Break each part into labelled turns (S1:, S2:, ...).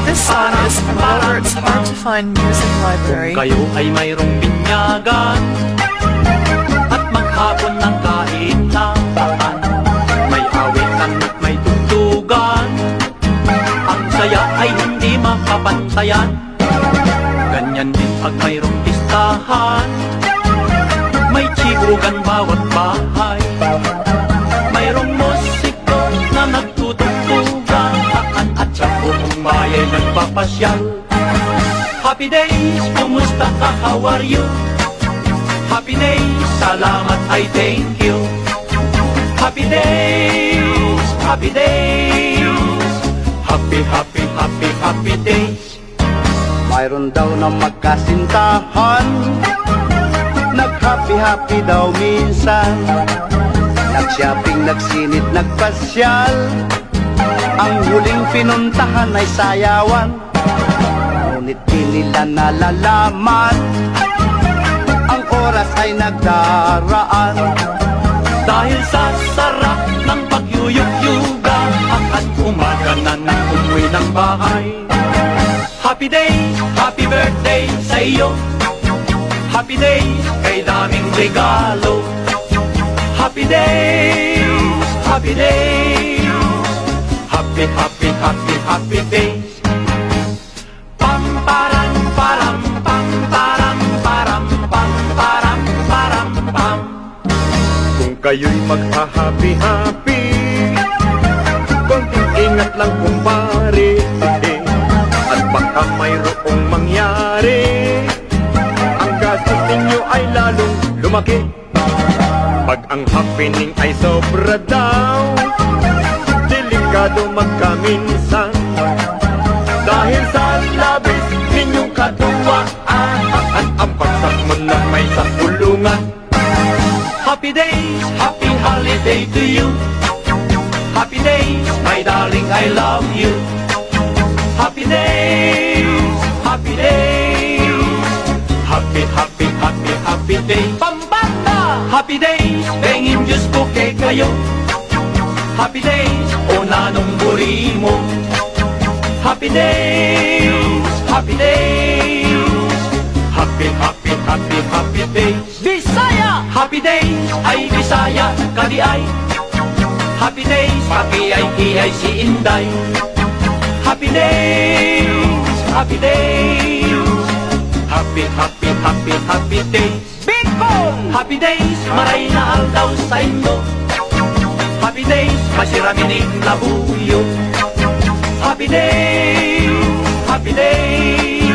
S1: This song is from Albert's Hard to Find Music Library.
S2: Kung kayo ay mayroong binyagan at maghapon ng kainan, may awitan at may tugtugan, ang saya ay hindi makapantayan. Ganyan din pag mayroong pistahan, may chigugan bawat bahay, mayroong musiko na nagtutugtugan, at sa buong bayan nagpapasyal. Happy days, kumusta ka, how are you? Happy days, salamat, I thank you. Happy days, happy days, happy, happy, happy, happy days.
S3: Mayroon daw na magkasintahan, nag-happy-happy daw minsan, nag-shopping, nagsinit, nagpasyal, ang huling pinuntahan ay sayawan. Ngunit di nila nalalaman, ang oras ay nagdaraan.
S2: Dahil sa sarap ng pagyuyugyuga, at umaga na nang umuwi ng bahay. Happy days, happy birthday sa iyo. Happy days, kay daming regalo. Happy days, happy days, happy, happy, happy, happy days. Pam param param pam param param pam param param pam.
S4: Kung kayo'y magha-happy-happy, konting ingat lang kumpare, at baka mayroong mangyari, ang gastos ninyo ay lalong lumaki. Pag ang happening ay sobra daw, delikado magkaminsan, dahil sa labis ninyong katuwaan, at ang pagsakmon na may sapulungan.
S2: Happy days, happy holiday to you. Happy days, my darling, I love you. Happy days, happy days, happy, happy, happy, happy days. Pambanda! Happy days, bengin Diyos ko kay kayo. Happy days, o nanong buri mo. Happy days, happy days, happy, happy, happy, happy days. Bisaya! Happy days, ay Bisaya, kadi ay. Happy days, paki ay iay si Inday. Happy days, happy days, happy, happy, happy, happy days. Bicol! Happy days, maray na aldaw sa indo. Happy days, masiramining labuyo. Happy days, happy days,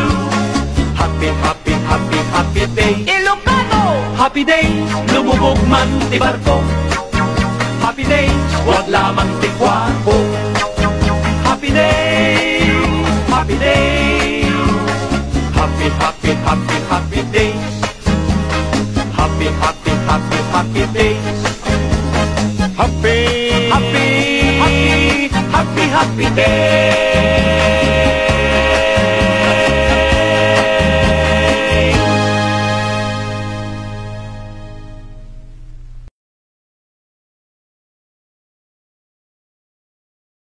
S2: happy, happy, happy, happy days. Ilocano! Happy days, lumubog man di barko. Happy days, wag lamang di kwarko. Happy days, happy days, happy, happy, happy, happy days. Happy, happy, happy, happy days.
S4: Happy,
S2: Happy, happy, happy, happy days.